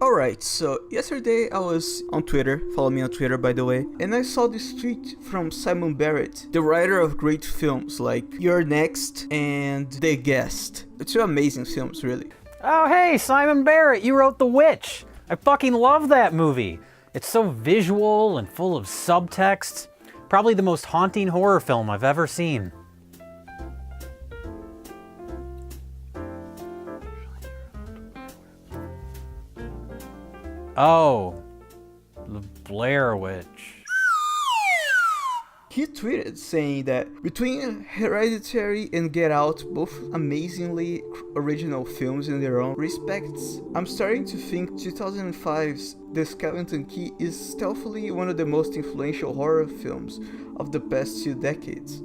Alright, so yesterday I was on Twitter, follow me on Twitter by the way, and I saw this tweet from Simon Barrett, the writer of great films like You're Next and The Guest. Two amazing films, really. Oh hey, Simon Barrett, you wrote The Witch! I fucking love that movie! It's so visual and full of subtext. Probably the most haunting horror film I've ever seen. Oh, the Blair Witch. He tweeted saying that between Hereditary and Get Out, both amazingly original films in their own respects, I'm starting to think 2005's The Skeleton Key is stealthily one of the most influential horror films of the past 2 decades.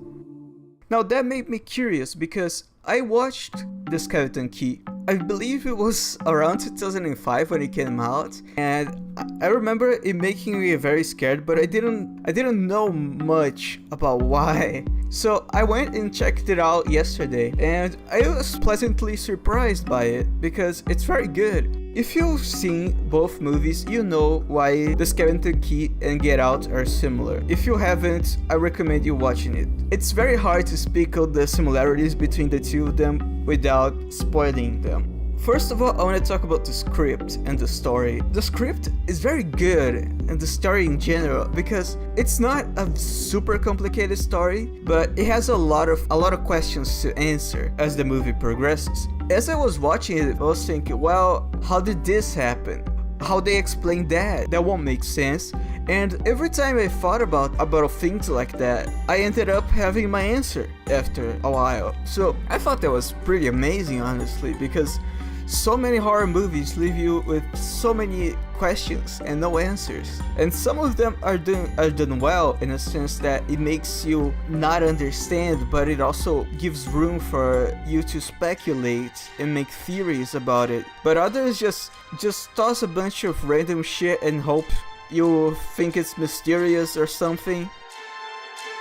Now that made me curious because I watched The Skeleton Key. I believe it was around 2005 when it came out, and I remember it making me very scared, but I didn't know much about why. So I went and checked it out yesterday, and I was pleasantly surprised by it because it's very good. If you've seen both movies, you know why The Skeleton Key and Get Out are similar. If you haven't, I recommend you watching it. It's very hard to speak of the similarities between the two of them without spoiling them. First of all, I want to talk about the script and the story. The script is very good, and the story in general, because it's not a super complicated story, but it has a lot of questions to answer as the movie progresses. As I was watching it, I was thinking, well, how did this happen? How they explain that? That won't make sense. And every time I thought about things like that, I ended up having my answer after a while. So I thought that was pretty amazing, honestly, because so many horror movies leave you with so many questions and no answers. And some of them are done well in a sense that it makes you not understand, but it also gives room for you to speculate and make theories about it. But others just toss a bunch of random shit and hope you think it's mysterious or something.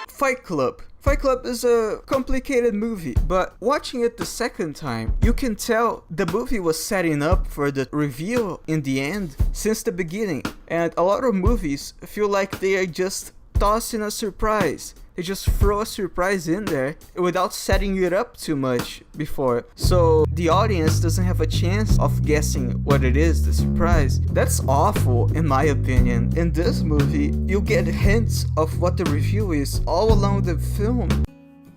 Fight Club. Fight Club is a complicated movie, but watching it the second time, you can tell the movie was setting up for the reveal in the end since the beginning. And a lot of movies feel like they are just tossing a surprise. They just throw a surprise in there without setting it up too much before, so the audience doesn't have a chance of guessing what it is, the surprise. That's awful in my opinion. In this movie, you get hints of what the review is all along the film.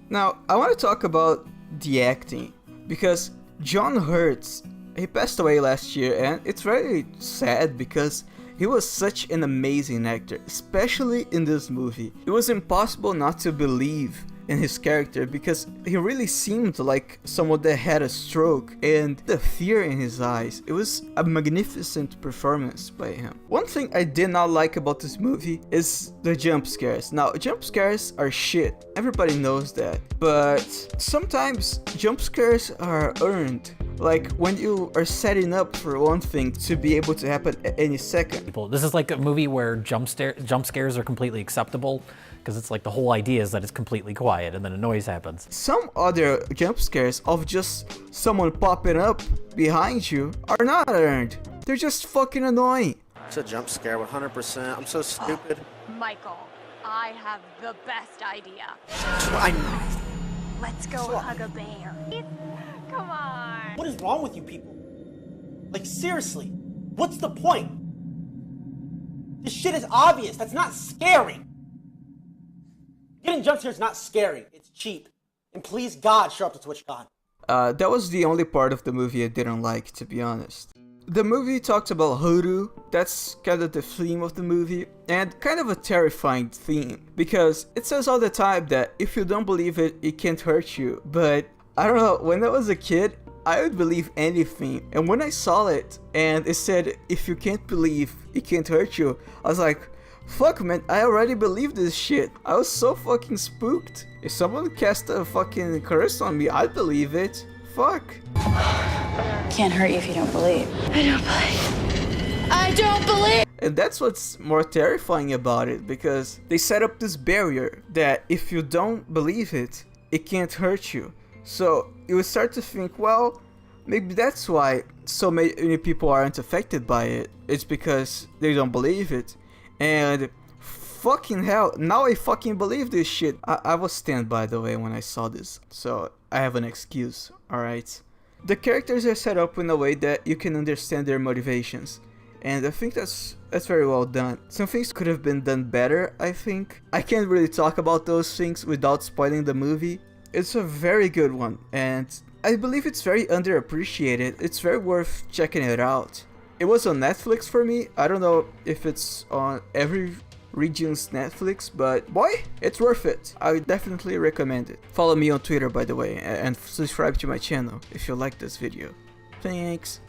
Now, I want to talk about the acting, because John Hurt, he passed away last year, and it's very sad because he was such an amazing actor, especially in this movie. It was impossible not to believe in his character because he really seemed like someone that had a stroke, and the fear in his eyes. It was a magnificent performance by him. One thing I did not like about this movie is the jump scares. Now, jump scares are shit. Everybody knows that. But sometimes jump scares are earned. Like when you are setting up for one thing to be able to happen at any second. This is like a movie where jump scares are completely acceptable, because it's like the whole idea is that it's completely quiet and then a noise happens. Some other jump scares of just someone popping up behind you are not earned. They're just fucking annoying. It's a jump scare, 100%. I'm so stupid. Michael, I have the best idea. Let's go hug a bear. Come on. What is wrong with you people? Like, seriously, what's the point? This shit is obvious. That's not scary. Getting jump scares is not scary. It's cheap. And please, God, show up to Twitch God. That was the only part of the movie I didn't like, to be honest. The movie talks about hoodoo. That's kind of the theme of the movie, and kind of a terrifying theme, because it says all the time that if you don't believe it, it can't hurt you. But I don't know, when I was a kid, I would believe anything, and when I saw it and it said if you can't believe, it can't hurt you, I was like, fuck man, I already believe this shit. I was so fucking spooked. If someone cast a fucking curse on me, I'd believe it. Fuck. Can't hurt you if you don't believe. I don't believe. And that's what's more terrifying about it, because they set up this barrier that if you don't believe it, it can't hurt you. So you would start to think, well, Maybe that's why so many people aren't affected by it. It's because they don't believe it. And fucking hell, now I fucking believe this shit. I was stunned, by the way, when I saw this, so I have an excuse, alright? The characters are set up in a way that you can understand their motivations, and I think that's very well done. Some things could have been done better, I think. I can't really talk about those things without spoiling the movie. It's a very good one, and I believe it's very underappreciated. It's very worth checking it out. It was on Netflix for me. I don't know if it's on every region's Netflix, but boy, it's worth it. I would definitely recommend it. Follow me on Twitter, by the way, and subscribe to my channel if you like this video. Thanks.